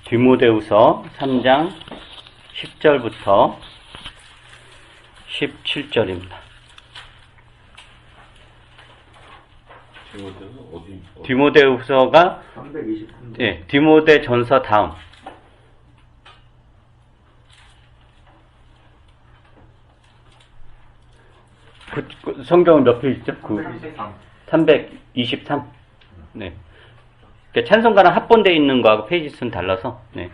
디모데후서 3장 10절부터 17절입니다. 디모데후서가 323절. 예, 디모데 전서 다음. 그 성경은 몇 페이지죠? 323. 323. 네. 찬송가랑 합본되어 있는 거하고 페이지 수는 달라서. 네.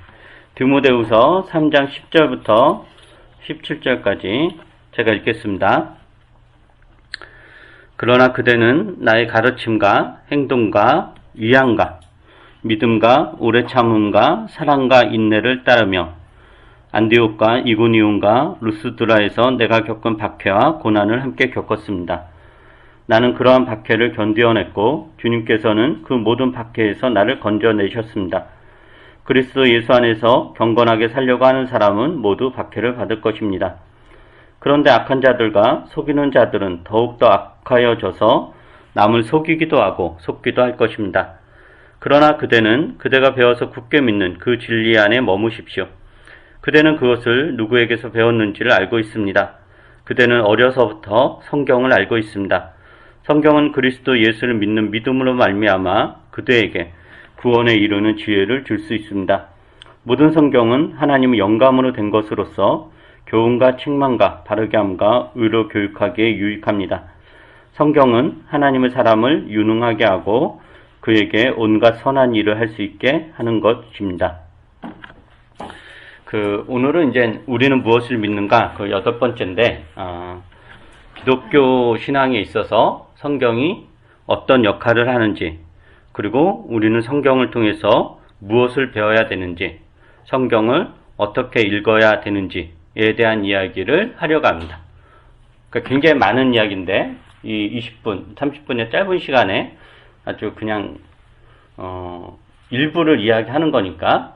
디모데후서 3장 10절부터 17절까지 제가 읽겠습니다. 그러나 그대는 나의 가르침과 행동과 위안과 믿음과 오래 참음과 사랑과 인내를 따르며 안디옥과 이고니온과 루스드라에서 내가 겪은 박해와 고난을 함께 겪었습니다. 나는 그러한 박해를 견디어냈고 주님께서는 그 모든 박해에서 나를 건져내셨습니다. 그리스도 예수 안에서 경건하게 살려고 하는 사람은 모두 박해를 받을 것입니다. 그런데 악한 자들과 속이는 자들은 더욱더 악하여져서 남을 속이기도 하고 속기도 할 것입니다. 그러나 그대는 그대가 배워서 굳게 믿는 그 진리 안에 머무십시오. 그대는 그것을 누구에게서 배웠는지를 알고 있습니다. 그대는 어려서부터 성경을 알고 있습니다. 성경은 그리스도 예수를 믿는 믿음으로 말미암아 그대에게 구원에 이르는 지혜를 줄 수 있습니다. 모든 성경은 하나님의 영감으로 된 것으로서 교훈과 책망과 바르게 함과 의로 교육하기에 유익합니다. 성경은 하나님의 사람을 유능하게 하고 그에게 온갖 선한 일을 할 수 있게 하는 것입니다. 오늘은 이제 우리는 무엇을 믿는가? 그 8번째인데, 기독교 신앙에 있어서 성경이 어떤 역할을 하는지, 그리고 우리는 성경을 통해서 무엇을 배워야 되는지, 성경을 어떻게 읽어야 되는지에 대한 이야기를 하려고 합니다. 그러니까 굉장히 많은 이야기인데, 이 20분, 30분의 짧은 시간에 아주 그냥, 일부를 이야기하는 거니까,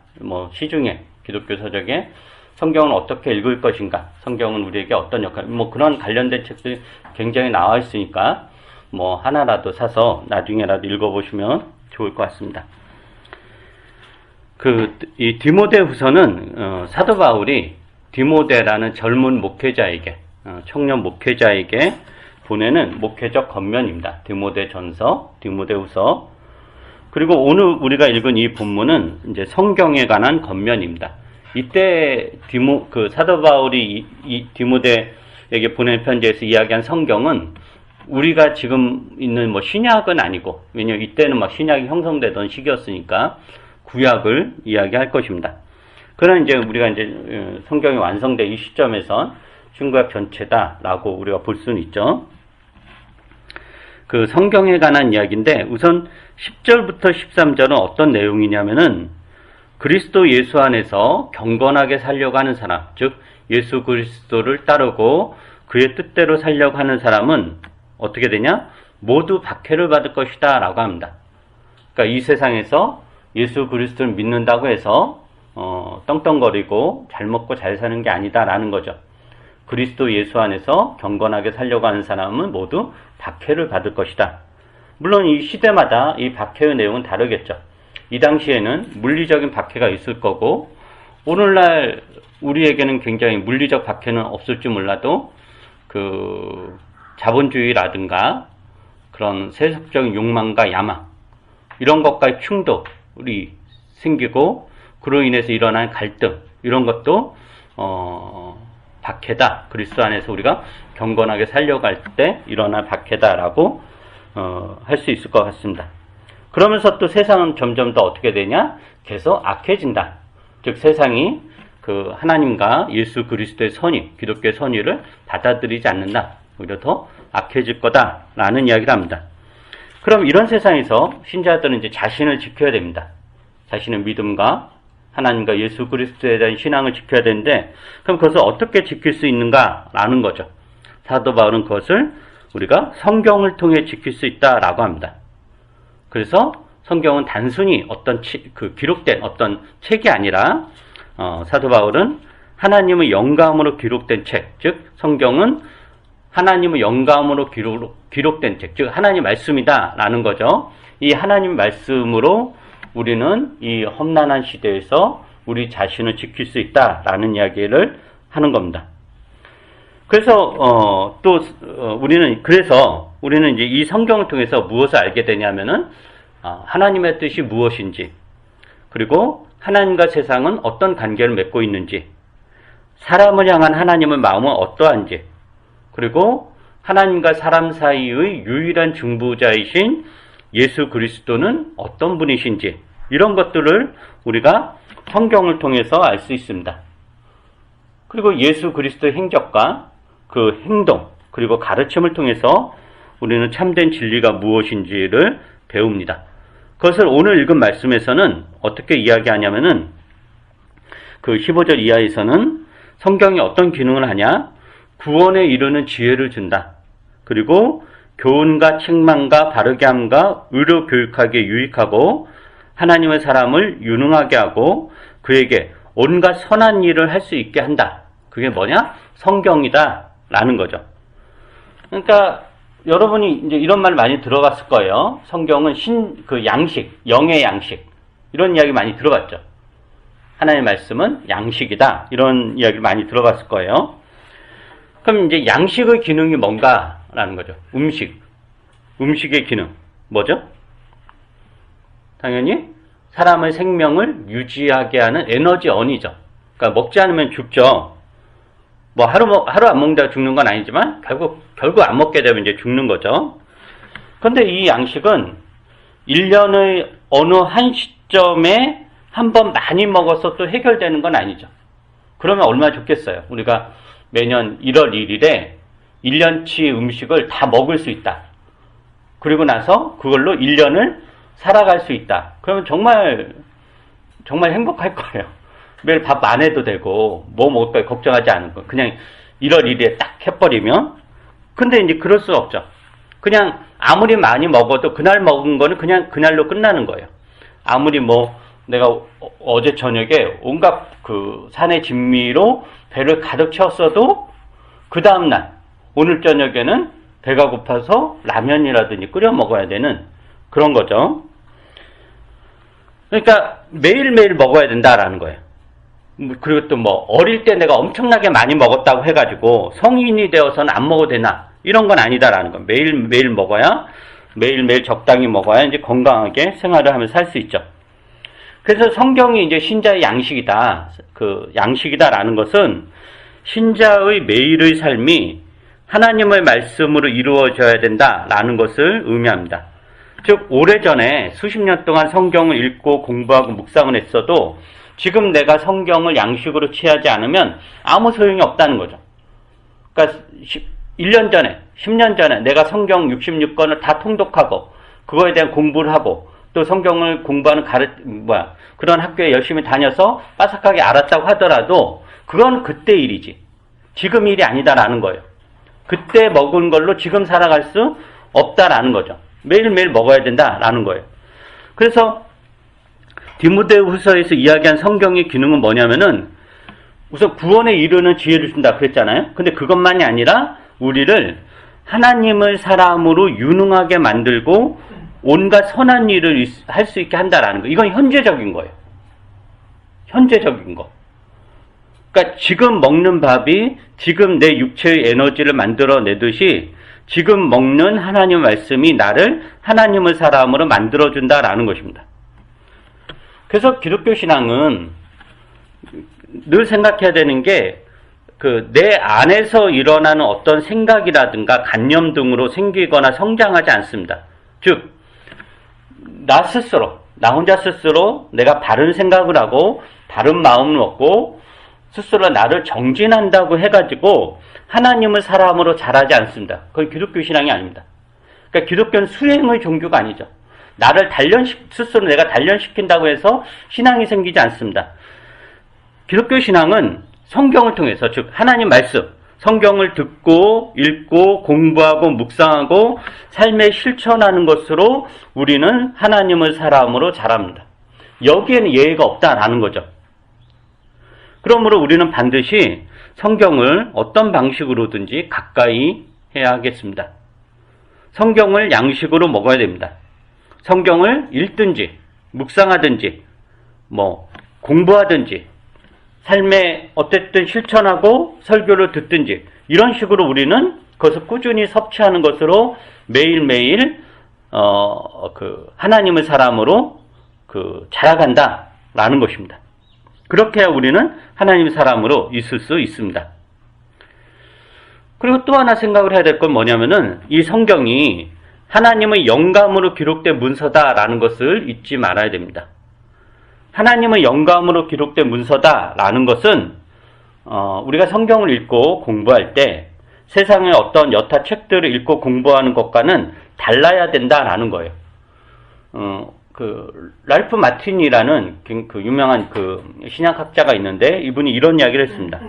시중에, 기독교 서적에 성경은 어떻게 읽을 것인가, 성경은 우리에게 어떤 역할, 그런 관련된 책들이 굉장히 나와 있으니까, 하나라도 사서 나중에라도 읽어보시면 좋을 것 같습니다. 이 디모데후서는, 사도 바울이 디모데라는 젊은 목회자에게, 청년 목회자에게 보내는 목회적 권면입니다. 디모데 전서, 디모데후서. 그리고 오늘 우리가 읽은 이 본문은 이제 성경에 관한 권면입니다. 이때 사도 바울이 이 디모데에게 보낸 편지에서 이야기한 성경은 우리가 지금 있는 신약은 아니고, 왜냐면 이때는 신약이 형성되던 시기였으니까 구약을 이야기할 것입니다. 그러나 이제 우리가 이제 성경이 완성된 이 시점에선 신구약 전체다라고 우리가 볼 수는 있죠. 성경에 관한 이야기인데, 우선 10절부터 13절은 어떤 내용이냐면은 그리스도 예수 안에서 경건하게 살려고 하는 사람, 즉 예수 그리스도를 따르고 그의 뜻대로 살려고 하는 사람은 어떻게 되냐? 모두 박해를 받을 것이다 라고 합니다. 그러니까 이 세상에서 예수 그리스도를 믿는다고 해서 떵떵거리고 잘 먹고 잘 사는 게 아니다 라는 거죠. 그리스도 예수 안에서 경건하게 살려고 하는 사람은 모두 박해를 받을 것이다. 물론 이 시대마다 이 박해의 내용은 다르겠죠. 이 당시에는 물리적인 박해가 있을 거고, 오늘날 우리에게는 굉장히 물리적 박해는 없을지 몰라도 자본주의라든가 그런 세속적인 욕망과 야망, 이런 것과의 충돌이 생기고 그로 인해서 일어난 갈등, 이런 것도 박해다. 그리스도 안에서 우리가 경건하게 살려고 할 때 일어난 박해다라고 할 수 있을 것 같습니다. 그러면서 또 세상은 점점 더 어떻게 되냐? 계속 악해진다. 즉 세상이 하나님과 예수 그리스도의 선의, 기독교의 선의를 받아들이지 않는다. 오히려 더 악해질 거다라는 이야기를 합니다. 그럼 이런 세상에서 신자들은 이제 자신을 지켜야 됩니다. 자신의 믿음과 하나님과 예수 그리스도에 대한 신앙을 지켜야 되는데, 그럼 그것을 어떻게 지킬 수 있는가라는 거죠. 사도 바울은 그것을 우리가 성경을 통해 지킬 수 있다라고 합니다. 그래서 성경은 단순히 기록된 어떤 책이 아니라, 사도 바울은 하나님의 영감으로 기록된 책, 즉 성경은 하나님의 영감으로 기록된 책, 즉 하나님 말씀이다라는 거죠. 이 하나님 말씀으로 우리는 이 험난한 시대에서 우리 자신을 지킬 수 있다라는 이야기를 하는 겁니다. 그래서 우리는 이제 이 성경을 통해서 무엇을 알게 되냐면은 하나님의 뜻이 무엇인지, 그리고 하나님과 세상은 어떤 관계를 맺고 있는지, 사람을 향한 하나님의 마음은 어떠한지, 그리고 하나님과 사람 사이의 유일한 중보자이신 예수 그리스도는 어떤 분이신지, 이런 것들을 우리가 성경을 통해서 알 수 있습니다. 그리고 예수 그리스도의 행적과 그 행동, 그리고 가르침을 통해서 우리는 참된 진리가 무엇인지를 배웁니다. 그것을 오늘 읽은 말씀에서는 어떻게 이야기하냐면은 그 15절 이하에서는 성경이 어떤 기능을 하냐? 구원에 이르는 지혜를 준다. 그리고 교훈과 책망과 바르게 함과 의로 교육하기에 유익하고 하나님의 사람을 유능하게 하고 그에게 온갖 선한 일을 할 수 있게 한다. 그게 뭐냐? 성경이다 라는 거죠. 그러니까 여러분이 이제 이런 말 많이 들어봤을 거예요. 성경은 양식, 영의 양식, 이런 이야기 많이 들어봤죠. 하나님의 말씀은 양식이다, 이런 이야기를 많이 들어봤을 거예요. 그럼 이제 양식의 기능이 뭔가라는 거죠. 음식의 기능 뭐죠? 당연히 사람의 생명을 유지하게 하는 에너지원이죠. 그러니까 먹지 않으면 죽죠. 뭐 하루 안 먹는다고 죽는 건 아니지만 결국 안 먹게 되면 이제 죽는 거죠. 그런데 이 양식은 1년의 어느 한 시점에 한 번 많이 먹어서 또 해결되는 건 아니죠. 그러면 얼마나 좋겠어요. 우리가 매년 1월 1일에 1년치 음식을 다 먹을 수 있다. 그리고 나서 그걸로 1년을 살아갈 수 있다. 그러면 정말 행복할 거예요. 매일 밥 안 해도 되고 뭐 먹을까 걱정하지 않은 거. 그냥 1월 1일에 딱 해버리면. 근데 이제 그럴 수 없죠. 그냥 아무리 많이 먹어도 그날 먹은 거는 그냥 그날로 끝나는 거예요. 아무리 내가 어제 저녁에 온갖 그 산의 진미로 배를 가득 채웠어도 그 다음날 오늘 저녁에는 배가 고파서 라면이라든지 끓여 먹어야 되는 그런 거죠. 그러니까 매일매일 먹어야 된다라는 거예요. 그리고 또 어릴 때 내가 엄청나게 많이 먹었다고 해가지고 성인이 되어서는 안 먹어도 되나, 이런 건 아니다라는 거. 매일매일 먹어야, 매일매일 적당히 먹어야 이제 건강하게 생활을 하면서 살 수 있죠. 그래서 성경이 이제 신자의 양식이다. 양식이다라는 것은 신자의 매일의 삶이 하나님의 말씀으로 이루어져야 된다라는 것을 의미합니다. 즉, 오래전에 수십 년 동안 성경을 읽고 공부하고 묵상을 했어도 지금 내가 성경을 양식으로 취하지 않으면 아무 소용이 없다는 거죠. 그러니까 1년 전에, 10년 전에 내가 성경 66권을 다 통독하고 그거에 대한 공부를 하고 또 성경을 공부하는 그런 학교에 열심히 다녀서 빠삭하게 알았다고 하더라도 그건 그때 일이지. 지금 일이 아니다라는 거예요. 그때 먹은 걸로 지금 살아갈 수 없다라는 거죠. 매일매일 먹어야 된다라는 거예요. 그래서 디모데후서에서 이야기한 성경의 기능은 뭐냐면은 우선 구원에 이르는 지혜를 준다 그랬잖아요. 근데 그것만이 아니라 우리를 하나님의 사람으로 유능하게 만들고 온갖 선한 일을 할 수 있게 한다라는 거. 이건 현재적인 거예요. 현재적인 거. 그러니까 지금 먹는 밥이 지금 내 육체의 에너지를 만들어내듯이 지금 먹는 하나님 말씀이 나를 하나님의 사람으로 만들어준다라는 것입니다. 그래서 기독교 신앙은 늘 생각해야 되는 게 내 안에서 일어나는 어떤 생각이라든가 관념 등으로 생기거나 성장하지 않습니다. 즉, 나 혼자 스스로 내가 바른 생각을 하고 바른 마음을 먹고 스스로 나를 정진한다고 해가지고 하나님의 사람으로 자라지 않습니다. 그건 기독교 신앙이 아닙니다. 그러니까 기독교는 수행의 종교가 아니죠. 스스로 내가 단련시킨다고 해서 신앙이 생기지 않습니다. 기독교 신앙은 성경을 통해서, 즉 하나님 말씀, 성경을 듣고 읽고 공부하고 묵상하고 삶에 실천하는 것으로 우리는 하나님의 사람으로 자랍니다. 여기에는 예외가 없다라는 거죠. 그러므로 우리는 반드시 성경을 어떤 방식으로든지 가까이 해야 하겠습니다. 성경을 양식으로 먹어야 됩니다. 성경을 읽든지 묵상하든지 공부하든지 삶에 어쨌든 실천하고 설교를 듣든지 이런 식으로 우리는 그것을 꾸준히 섭취하는 것으로 매일매일 하나님의 사람으로 자라간다라는 것입니다. 그렇게 해야 우리는 하나님의 사람으로 있을 수 있습니다. 그리고 또 하나 생각을 해야 될 건 뭐냐면은 이 성경이 하나님의 영감으로 기록된 문서다라는 것을 잊지 말아야 됩니다. 하나님의 영감으로 기록된 문서다라는 것은 우리가 성경을 읽고 공부할 때 세상의 어떤 여타 책들을 읽고 공부하는 것과는 달라야 된다라는 거예요. 랄프 마틴이라는 유명한 신약학자가 있는데 이분이 이런 이야기를 했습니다.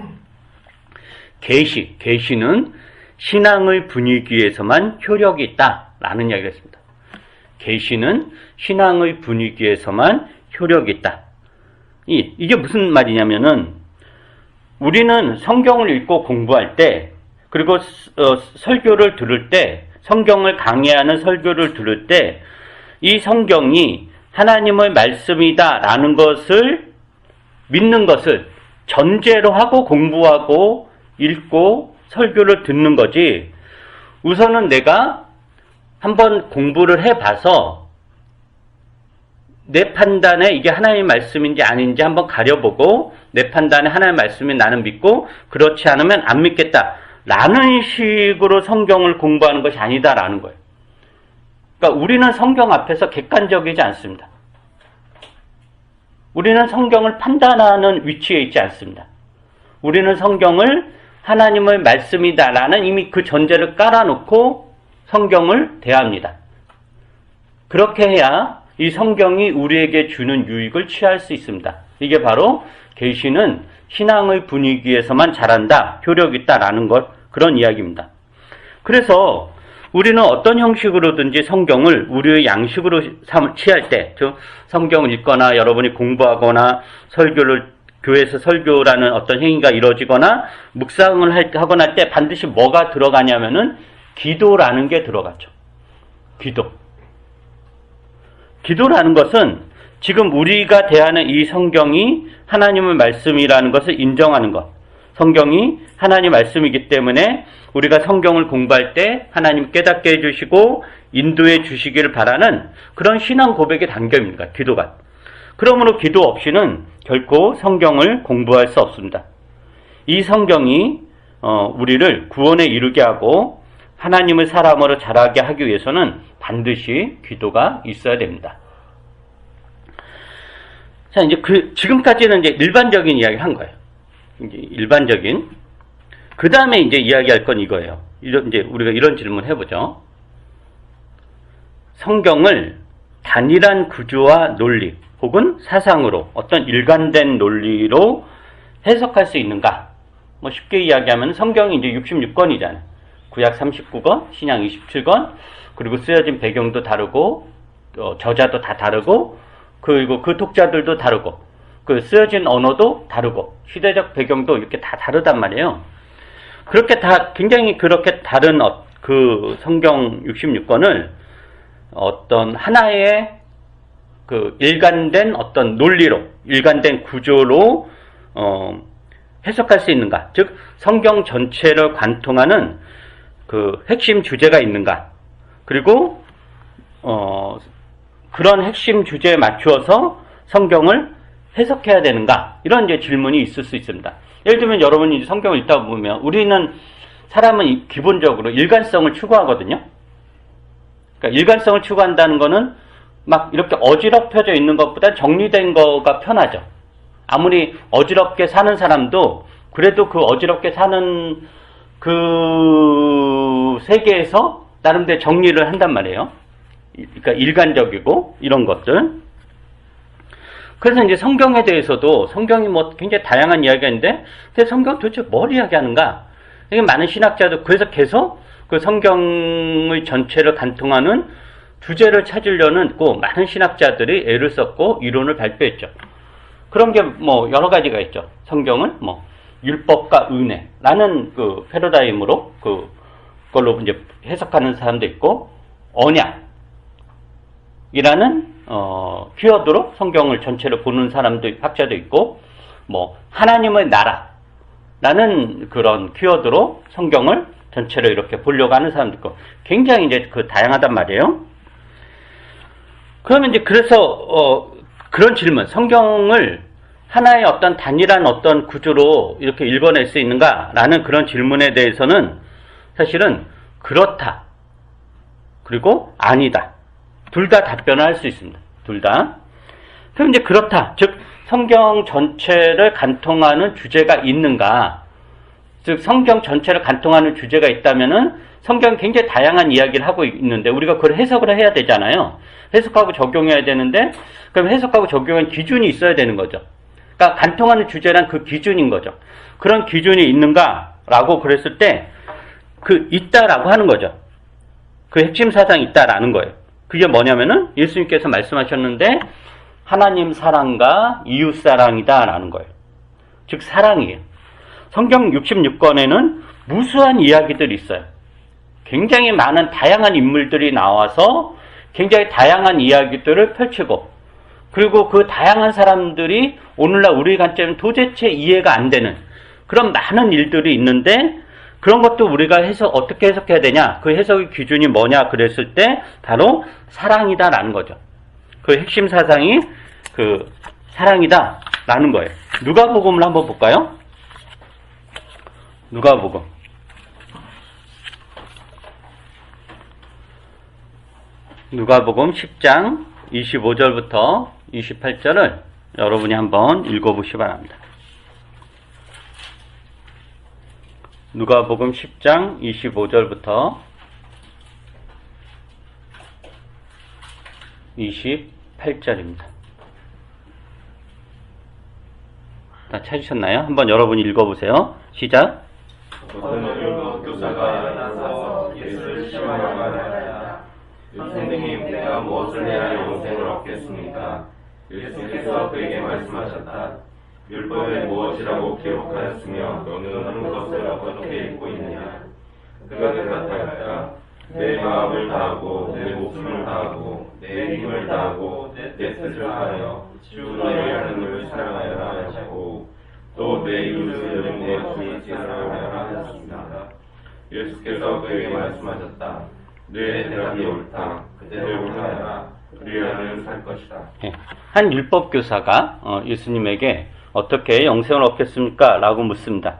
계시는 신앙의 분위기에서만 효력이 있다라는 이야기를 했습니다. 계시는 신앙의 분위기에서만 효력이 있다. 이게 무슨 말이냐면은 우리는 성경을 읽고 공부할 때 그리고 설교를 들을 때 성경을 강의하는 설교를 들을 때 이 성경이 하나님의 말씀이다라는 것을 믿는 것을 전제로 하고 공부하고 읽고 설교를 듣는 거지 우선은 내가 한번 공부를 해봐서 내 판단에 이게 하나님의 말씀인지 아닌지 한번 가려보고 내 판단에 하나님의 말씀이 나는 믿고 그렇지 않으면 안 믿겠다 라는 식으로 성경을 공부하는 것이 아니다라는 거예요. 그러니까 우리는 성경 앞에서 객관적이지 않습니다. 우리는 성경을 판단하는 위치에 있지 않습니다. 우리는 성경을 하나님의 말씀이다라는 이미 그 전제를 깔아놓고 성경을 대합니다. 그렇게 해야 이 성경이 우리에게 주는 유익을 취할 수 있습니다. 이게 바로 계시는 신앙의 분위기에서만 자란다, 효력 있다라는 것, 그런 이야기입니다. 그래서 우리는 어떤 형식으로든지 성경을 우리의 양식으로 취할 때, 즉 성경을 읽거나 여러분이 공부하거나 교회에서 설교라는 어떤 행위가 이루어지거나 묵상을 하거나 할 때 반드시 뭐가 들어가냐면은 기도라는 게 들어가죠. 기도라는 것은 지금 우리가 대하는 이 성경이 하나님의 말씀이라는 것을 인정하는 것. 성경이 하나님의 말씀이기 때문에 우리가 성경을 공부할 때 하나님 깨닫게 해주시고 인도해 주시기를 바라는 그런 신앙 고백의 단계입니다. 기도가. 그러므로 기도 없이는 결코 성경을 공부할 수 없습니다. 이 성경이 우리를 구원에 이르게 하고 하나님의 사람으로 자라게 하기 위해서는 반드시 기도가 있어야 됩니다. 자, 이제 지금까지는 이제 일반적인 이야기를 한 거예요. 이제 일반적인. 그 다음에 이제 이야기할 건 이거예요. 이제 우리가 이런 질문 해보죠. 성경을 단일한 구조와 논리 혹은 사상으로 어떤 일관된 논리로 해석할 수 있는가? 뭐 쉽게 이야기하면 성경이 이제 66권이잖아요. 구약 39권, 신약 27권, 그리고 쓰여진 배경도 다르고, 저자도 다 다르고, 그리고 그 독자들도 다르고, 그 쓰여진 언어도 다르고, 시대적 배경도 이렇게 다 다르단 말이에요. 굉장히 그렇게 다른 그 성경 66권을 어떤 하나의 그 일관된 어떤 논리로, 일관된 구조로, 해석할 수 있는가? 즉, 성경 전체를 관통하는 그 핵심 주제가 있는가? 그리고, 그런 핵심 주제에 맞추어서 성경을 해석해야 되는가? 이런 이제 질문이 있을 수 있습니다. 예를 들면 여러분이 이제 성경을 읽다 보면 사람은 기본적으로 일관성을 추구하거든요. 그러니까 일관성을 추구한다는 거는 막 이렇게 어지럽혀져 있는 것보다 정리된 거가 편하죠. 아무리 어지럽게 사는 사람도 그래도 그 어지럽게 사는 그 세계에서 나름대로 정리를 한단 말이에요. 그러니까 일관적이고 이런 것들. 그래서 이제 성경에 대해서도 성경이 뭐 굉장히 다양한 이야기가 있는데 근데 성경 도대체 뭘 이야기하는가? 이게 많은 신학자도 그래서 계속 그 성경의 전체를 관통하는 주제를 찾으려는 많은 신학자들이 애를 썼고 이론을 발표했죠. 그런 게 뭐 여러 가지가 있죠. 성경은 뭐 율법과 은혜라는 그 패러다임으로 그걸로 이제 해석하는 사람도 있고 언약이라는 키워드로 성경을 전체를 보는 사람도, 학자도 있고, 뭐, 하나님의 나라라는 그런 키워드로 성경을 전체를 이렇게 보려고 하는 사람도 있고, 굉장히 이제 그 다양하단 말이에요. 그러면 이제 그래서, 그런 질문, 성경을 하나의 어떤 단일한 어떤 구조로 이렇게 읽어낼 수 있는가라는 그런 질문에 대해서는 사실은 그렇다. 그리고 아니다. 둘 다 답변을 할 수 있습니다. 둘 다. 그럼 이제 그렇다. 즉, 성경 전체를 간통하는 주제가 있는가? 즉, 성경 전체를 간통하는 주제가 있다면은 성경은 굉장히 다양한 이야기를 하고 있는데 우리가 그걸 해석을 해야 되잖아요. 해석하고 적용해야 되는데 그럼 해석하고 적용한 기준이 있어야 되는 거죠. 그러니까 간통하는 주제란 그 기준인 거죠. 그런 기준이 있는가라고 그랬을 때 있다라고 하는 거죠. 그 핵심 사상이 있다라는 거예요. 그게 뭐냐면은 예수님께서 말씀하셨는데 하나님 사랑과 이웃 사랑이다라는 거예요. 즉 사랑이에요. 성경 66권에는 무수한 이야기들이 있어요. 굉장히 많은 다양한 인물들이 나와서 굉장히 다양한 이야기들을 펼치고 그리고 그 다양한 사람들이 오늘날 우리 관점은 도대체 이해가 안 되는 그런 많은 일들이 있는데 그런 것도 우리가 어떻게 해석해야 되냐? 그 해석의 기준이 뭐냐? 그랬을 때 바로 사랑이다라는 거죠. 그 핵심 사상이 그 사랑이다라는 거예요. 누가복음을 한번 볼까요? 누가복음. 누가복음 10장 25절부터 28절을 여러분이 한번 읽어보시기 바랍니다. 누가복음 10장 25절부터 28절입니다. 다 찾으셨나요? 한번 여러분이 읽어보세요. 시작. 어떤 율법 교사가 나서 예수를 시험하려 하였다. 선생님, 내가 무엇을 해야 영생을 얻겠습니까? 예수께서 그에게 말씀하셨다. 율법에 무엇이라고 기록하였으며 너는 그것을 어떻게 읽고 있느냐? 그가 대답하였다. 내 마음을 다하고 내 목숨을 다하고 내 힘을 다하고 내 뜻을 다하여 주 너의 하나님을 사랑하여라 하시고 또 내 이웃을 내 주의 사랑하여라 하셨습니다. 예수께서 그에게 말씀하셨다. 내 대답이 옳다. 그대로 하여라. 그리하면 살 것이다. 한 율법교사가 예수님에게 어떻게 영생을 얻겠습니까? 라고 묻습니다.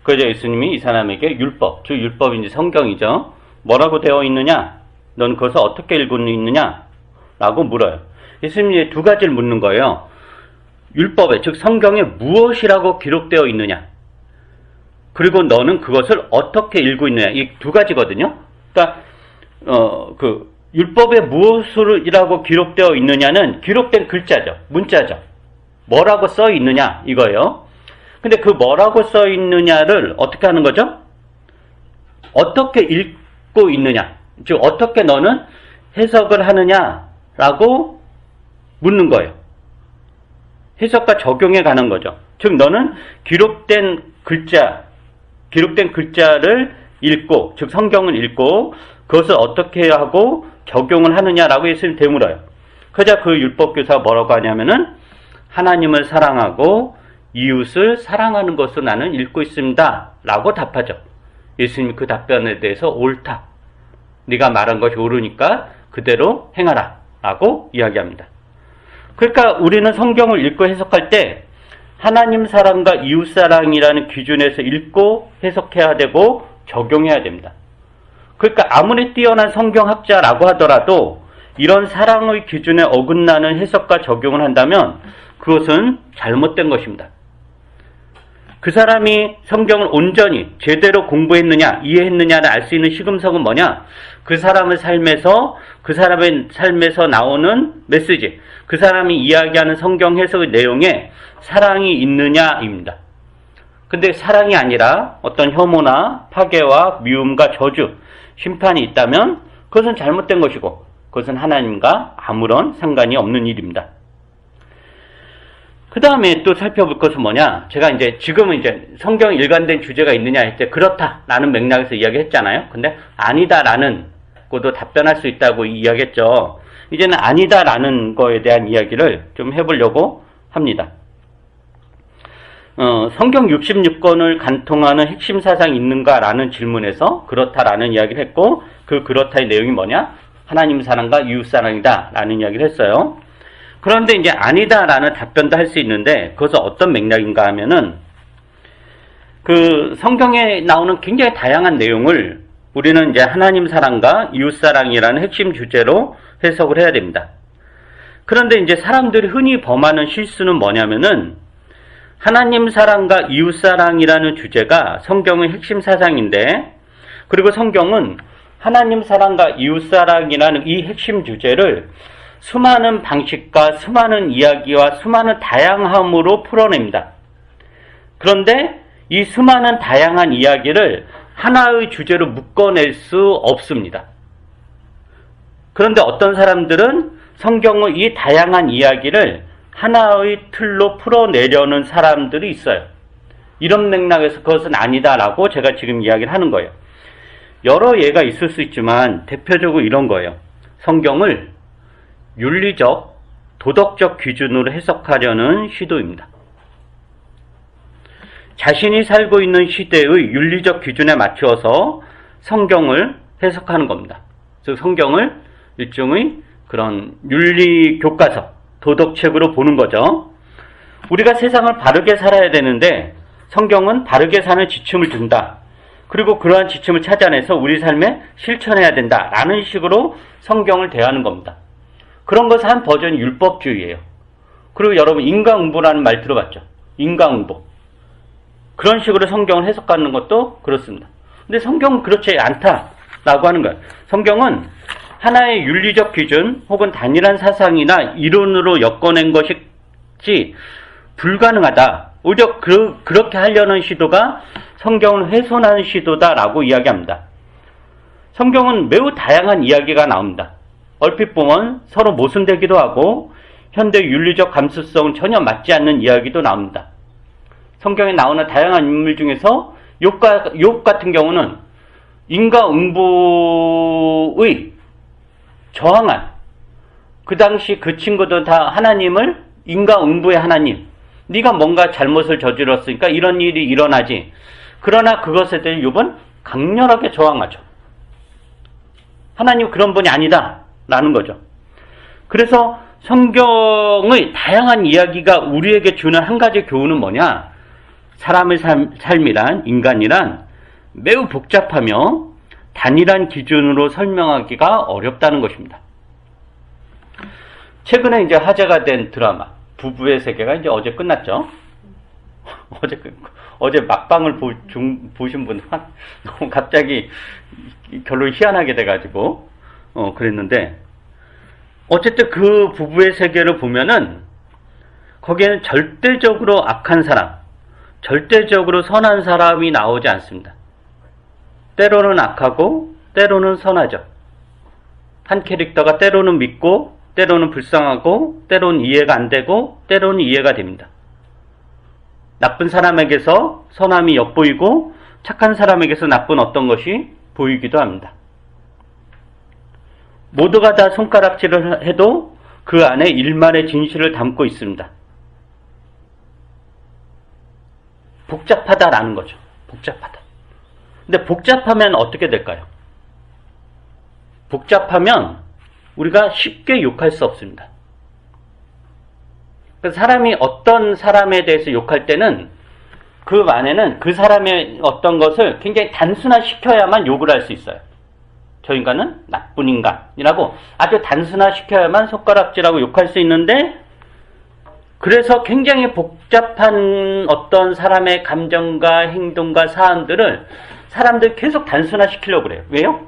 그래서 예수님이 이 사람에게 율법, 즉 율법인지 성경이죠. 뭐라고 되어 있느냐? 넌 그것을 어떻게 읽고 있느냐? 라고 물어요. 예수님이 두 가지를 묻는 거예요. 율법에, 즉 성경에 무엇이라고 기록되어 있느냐? 그리고 너는 그것을 어떻게 읽고 있느냐? 이 두 가지거든요. 그러니까 율법에 무엇이라고 기록되어 있느냐는 기록된 글자죠. 문자죠. 뭐라고 써 있느냐 이거예요. 근데 그 뭐라고 써 있느냐를 어떻게 하는 거죠? 어떻게 읽고 있느냐, 즉 어떻게 너는 해석을 하느냐라고 묻는 거예요. 해석과 적용에 관한 거죠. 즉 너는 기록된 글자를 읽고, 즉 성경을 읽고 그것을 어떻게 하고 적용을 하느냐라고 예수님 되물어요. 그러자 그 율법교사가 뭐라고 하냐면은 하나님을 사랑하고 이웃을 사랑하는 것을 나는 읽고 있습니다 라고 답하죠. 예수님이 그 답변에 대해서 옳다. 네가 말한 것이 옳으니까 그대로 행하라 라고 이야기합니다. 그러니까 우리는 성경을 읽고 해석할 때 하나님 사랑과 이웃 사랑이라는 기준에서 읽고 해석해야 되고 적용해야 됩니다. 그러니까 아무리 뛰어난 성경학자라고 하더라도 이런 사랑의 기준에 어긋나는 해석과 적용을 한다면 그것은 잘못된 것입니다. 그 사람이 성경을 온전히 제대로 공부했느냐, 이해했느냐를 알 수 있는 시금석은 뭐냐? 그 사람의 삶에서 나오는 메시지, 그 사람이 이야기하는 성경 해석의 내용에 사랑이 있느냐입니다. 근데 사랑이 아니라 어떤 혐오나 파괴와 미움과 저주, 심판이 있다면 그것은 잘못된 것이고 그것은 하나님과 아무런 상관이 없는 일입니다. 그 다음에 또 살펴볼 것은 뭐냐? 제가 지금은 성경 일관된 주제가 있느냐 할 때 그렇다라는 맥락에서 이야기했잖아요. 근데 아니다라는 것도 답변할 수 있다고 이야기했죠. 이제는 아니다라는 거에 대한 이야기를 좀 해보려고 합니다. 성경 66권을 간통하는 핵심 사상이 있는가라는 질문에서 그렇다라는 이야기를 했고, 그 그렇다의 내용이 뭐냐? 하나님 사랑과 이웃 사랑이다 라는 이야기를 했어요. 그런데 이제 아니다라는 답변도 할 수 있는데, 그것은 어떤 맥락인가 하면은, 그 성경에 나오는 굉장히 다양한 내용을 우리는 이제 하나님 사랑과 이웃 사랑이라는 핵심 주제로 해석을 해야 됩니다. 그런데 이제 사람들이 흔히 범하는 실수는 뭐냐면은, 하나님 사랑과 이웃 사랑이라는 주제가 성경의 핵심 사상인데, 그리고 성경은 하나님 사랑과 이웃 사랑이라는 이 핵심 주제를 수많은 방식과 수많은 이야기와 수많은 다양함으로 풀어냅니다. 그런데 이 수많은 다양한 이야기를 하나의 주제로 묶어낼 수 없습니다. 그런데 어떤 사람들은 성경의 이 다양한 이야기를 하나의 틀로 풀어내려는 사람들이 있어요. 이런 맥락에서 그것은 아니다라고 제가 지금 이야기를 하는 거예요. 여러 예가 있을 수 있지만 대표적으로 이런 거예요. 성경을 윤리적, 도덕적 기준으로 해석하려는 시도입니다. 자신이 살고 있는 시대의 윤리적 기준에 맞추어서 성경을 해석하는 겁니다. 즉 성경을 일종의 그런 윤리 교과서, 도덕책으로 보는 거죠. 우리가 세상을 바르게 살아야 되는데 성경은 바르게 사는 지침을 준다. 그리고 그러한 지침을 찾아내서 우리 삶에 실천해야 된다라는 식으로 성경을 대하는 겁니다. 그런 것의 한 버전이 율법주의예요. 그리고 여러분 인과응보라는 말 들어봤죠? 인과응보. 그런 식으로 성경을 해석하는 것도 그렇습니다. 근데 성경은 그렇지 않다라고 하는 거예요. 성경은 하나의 윤리적 기준 혹은 단일한 사상이나 이론으로 엮어낸 것이지 불가능하다. 오히려 그렇게 하려는 시도가 성경을 훼손하는 시도다라고 이야기합니다. 성경은 매우 다양한 이야기가 나옵니다. 얼핏 보면 서로 모순되기도 하고 현대 윤리적 감수성은 전혀 맞지 않는 이야기도 나옵니다. 성경에 나오는 다양한 인물 중에서 욥 같은 경우는 인과응보의 저항한, 그 당시 그 친구도 다 하나님을 인과응보의 하나님, 네가 뭔가 잘못을 저질렀으니까 이런 일이 일어나지. 그러나 그것에 대해 욥은 강렬하게 저항하죠. 하나님 그런 분이 아니다 라는 거죠. 그래서 성경의 다양한 이야기가 우리에게 주는 한 가지 교훈은 뭐냐? 사람의 삶이란, 인간이란 매우 복잡하며 단일한 기준으로 설명하기가 어렵다는 것입니다. 최근에 이제 화제가 된 드라마 부부의 세계가 이제 어제 끝났죠. 어제 막방을 보신 분들 너무 갑자기 결론이 희한하게 돼가지고 그랬는데, 어쨌든 그 부부의 세계를 보면은 거기에는 절대적으로 악한 사람, 절대적으로 선한 사람이 나오지 않습니다. 때로는 악하고 때로는 선하죠. 한 캐릭터가 때로는 믿고 때로는 불쌍하고 때로는 이해가 안 되고 때로는 이해가 됩니다. 나쁜 사람에게서 선함이 엿보이고 착한 사람에게서 나쁜 어떤 것이 보이기도 합니다. 모두가 다 손가락질을 해도 그 안에 일말의 진실을 담고 있습니다. 복잡하다라는 거죠. 복잡하다. 근데 복잡하면 어떻게 될까요? 복잡하면 우리가 쉽게 욕할 수 없습니다. 사람이 어떤 사람에 대해서 욕할 때는 그 안에는 그 사람의 어떤 것을 굉장히 단순화시켜야만 욕을 할 수 있어요. 저 인간은 나쁜 인간이라고 아주 단순화시켜야만 손가락질하고 욕할 수 있는데, 그래서 굉장히 복잡한 어떤 사람의 감정과 행동과 사안들을 사람들이 계속 단순화시키려고 그래요. 왜요?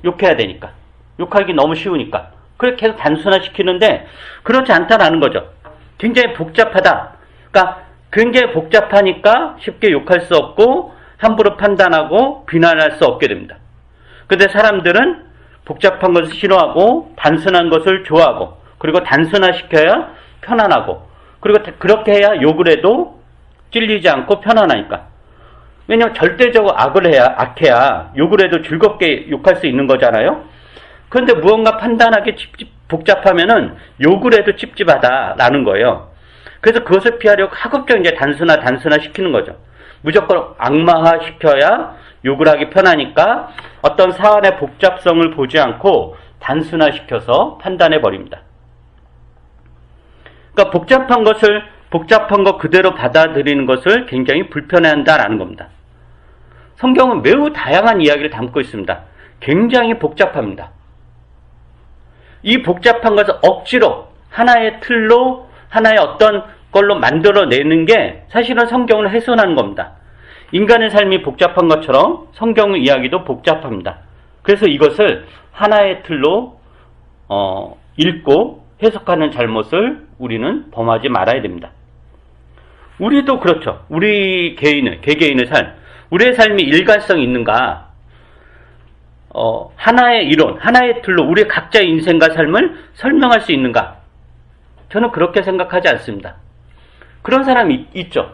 욕해야 되니까. 욕하기 너무 쉬우니까. 그래 계속 단순화시키는데 그렇지 않다라는 거죠. 굉장히 복잡하다. 그러니까 굉장히 복잡하니까 쉽게 욕할 수 없고 함부로 판단하고 비난할 수 없게 됩니다. 그런데 사람들은 복잡한 것을 싫어하고 단순한 것을 좋아하고, 그리고 단순화시켜야 편안하고, 그리고 그렇게 해야 욕을 해도 찔리지 않고 편안하니까. 왜냐하면 절대적으로 악해야 욕을 해도 즐겁게 욕할 수 있는 거잖아요. 그런데 무언가 판단하기 복잡하면은 욕을 해도 찝찝하다라는 거예요. 그래서 그것을 피하려고 하급적 이제 단순화 시키는 거죠. 무조건 악마화 시켜야 욕을 하기 편하니까 어떤 사안의 복잡성을 보지 않고 단순화 시켜서 판단해 버립니다. 그러니까 복잡한 것 그대로 받아들이는 것을 굉장히 불편해한다라는 겁니다. 성경은 매우 다양한 이야기를 담고 있습니다. 굉장히 복잡합니다. 이 복잡한 것을 억지로 하나의 틀로 하나의 어떤 걸로 만들어내는 게 사실은 성경을 훼손하는 겁니다. 인간의 삶이 복잡한 것처럼 성경 이야기도 복잡합니다. 그래서 이것을 하나의 틀로 읽고 해석하는 잘못을 우리는 범하지 말아야 됩니다. 우리도 그렇죠. 우리 개개인의 삶, 우리의 삶이 일관성이 있는가? 하나의 이론, 하나의 틀로 우리 각자의 인생과 삶을 설명할 수 있는가? 저는 그렇게 생각하지 않습니다. 그런 사람이 있죠.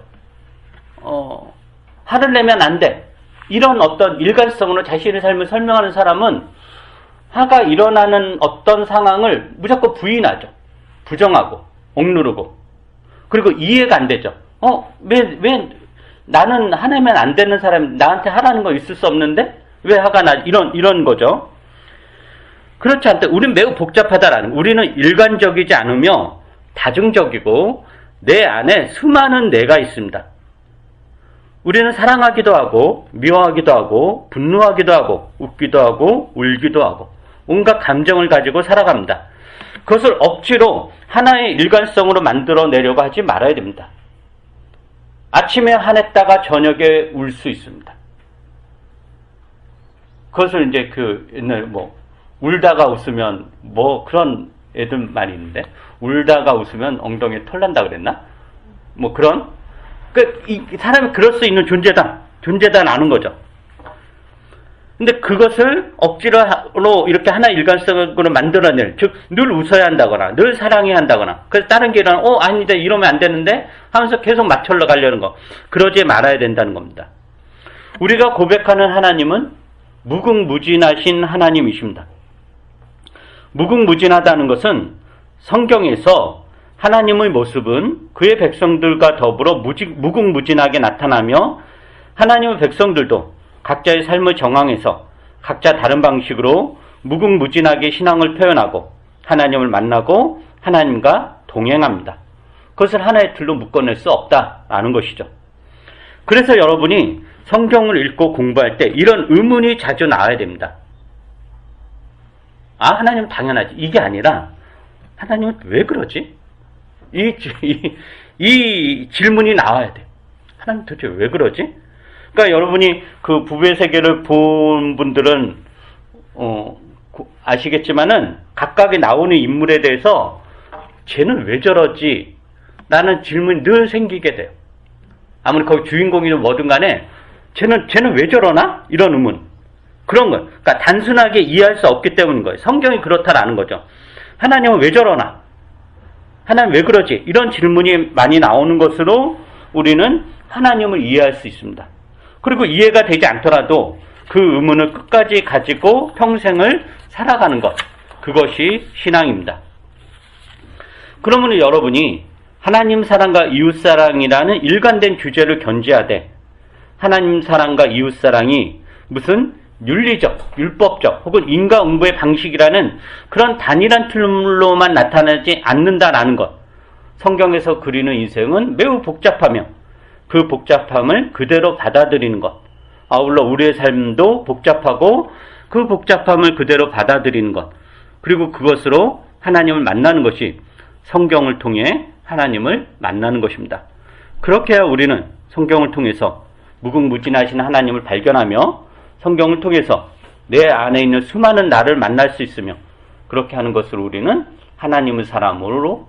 화를 내면 안 돼. 이런 어떤 일관성으로 자신의 삶을 설명하는 사람은 화가 일어나는 어떤 상황을 무조건 부인하죠. 부정하고, 억누르고. 그리고 이해가 안 되죠. 왜 나는 화내면 안 되는 사람이 나한테 하라는 거 있을 수 없는데? 왜 화가 나? 이런 거죠. 그렇지 않다. 우리는 매우 복잡하다라는, 우리는 일관적이지 않으며 다중적이고 내 안에 수많은 내가 있습니다. 우리는 사랑하기도 하고 미워하기도 하고 분노하기도 하고 웃기도 하고 울기도 하고 온갖 감정을 가지고 살아갑니다. 그것을 억지로 하나의 일관성으로 만들어내려고 하지 말아야 됩니다. 아침에 화냈다가 저녁에 울 수 있습니다. 그것을 이제 옛날 울다가 웃으면 그런 애들 많이 있는데, 울다가 웃으면 엉덩이에 털 난다 그랬나? 그런, 이 사람이 그럴 수 있는 존재다라는 거죠. 근데 그것을 억지로 이렇게 하나 일관성으로 만들어낼, 즉, 늘 웃어야 한다거나, 늘 사랑해야 한다거나, 그래서 다른 게 일어나면, 아니다, 이러면 안 되는데, 하면서 계속 맞춰러 가려는 거. 그러지 말아야 된다는 겁니다. 우리가 고백하는 하나님은 무궁무진하신 하나님이십니다. 무궁무진하다는 것은 성경에서 하나님의 모습은 그의 백성들과 더불어 무궁무진하게 나타나며 하나님의 백성들도 각자의 삶의 정황에서 각자 다른 방식으로 무궁무진하게 신앙을 표현하고 하나님을 만나고 하나님과 동행합니다. 그것을 하나의 틀로 묶어낼 수 없다라는 것이죠. 그래서 여러분이 성경을 읽고 공부할 때 이런 의문이 자주 나와야 됩니다. 하나님은 당연하지. 이게 아니라 하나님은 왜 그러지? 이 질문이 나와야 돼. 하나님 도대체 왜 그러지? 그러니까 여러분이 그 부부의 세계를 본 분들은 아시겠지만은 각각의 나오는 인물에 대해서 쟤는 왜 저러지? 라는 질문이 늘 생기게 돼요. 아무리 거기 주인공이든 뭐든 간에 쟤는 왜 저러나? 이런 의문. 그런 거예요. 그러니까 단순하게 이해할 수 없기 때문인 거예요. 성경이 그렇다라는 거죠. 하나님은 왜 저러나? 하나님 왜 그러지? 이런 질문이 많이 나오는 것으로 우리는 하나님을 이해할 수 있습니다. 그리고 이해가 되지 않더라도 그 의문을 끝까지 가지고 평생을 살아가는 것. 그것이 신앙입니다. 그러면 여러분이 하나님 사랑과 이웃 사랑이라는 일관된 주제를 견지하되 하나님 사랑과 이웃 사랑이 무슨 윤리적, 율법적 혹은 인과응보의 방식이라는 그런 단일한 틀로만 나타나지 않는다라는 것. 성경에서 그리는 인생은 매우 복잡하며 그 복잡함을 그대로 받아들이는 것. 아울러 우리의 삶도 복잡하고 그 복잡함을 그대로 받아들이는 것. 그리고 그것으로 하나님을 만나는 것이 성경을 통해 하나님을 만나는 것입니다. 그렇게 해야 우리는 성경을 통해서 무궁무진하신 하나님을 발견하며 성경을 통해서 내 안에 있는 수많은 나를 만날 수 있으며 그렇게 하는 것으로 우리는 하나님의 사람으로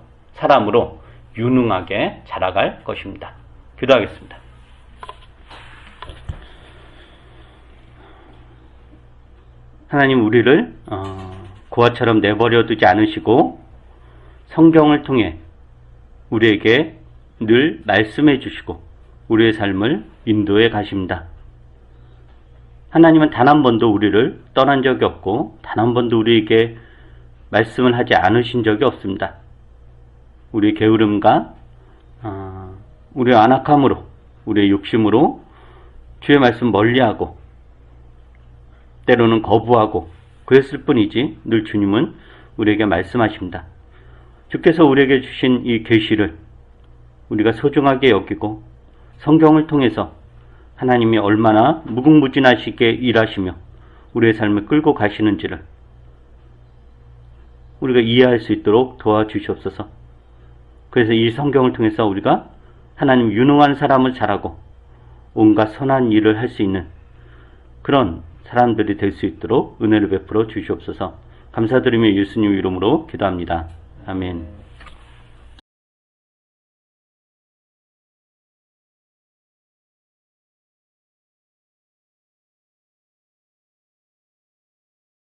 유능하게 자라갈 것입니다. 기도하겠습니다. 하나님, 우리를 고아처럼 내버려 두지 않으시고 성경을 통해 우리에게 늘 말씀해 주시고 우리의 삶을 인도해 가십니다. 하나님은 단 한 번도 우리를 떠난 적이 없고 단 한 번도 우리에게 말씀을 하지 않으신 적이 없습니다. 우리의 게으름과 우리의 안악함으로, 우리의 욕심으로 주의 말씀 멀리하고 때로는 거부하고 그랬을 뿐이지 늘 주님은 우리에게 말씀하십니다. 주께서 우리에게 주신 이 계시를 우리가 소중하게 여기고 성경을 통해서 하나님이 얼마나 무궁무진하시게 일하시며 우리의 삶을 끌고 가시는지를 우리가 이해할 수 있도록 도와주시옵소서. 그래서 이 성경을 통해서 우리가 하나님 유능한 사람을 잘하고 온갖 선한 일을 할 수 있는 그런 사람들이 될 수 있도록 은혜를 베풀어 주시옵소서. 감사드리며 예수님 이름으로 기도합니다. 아멘.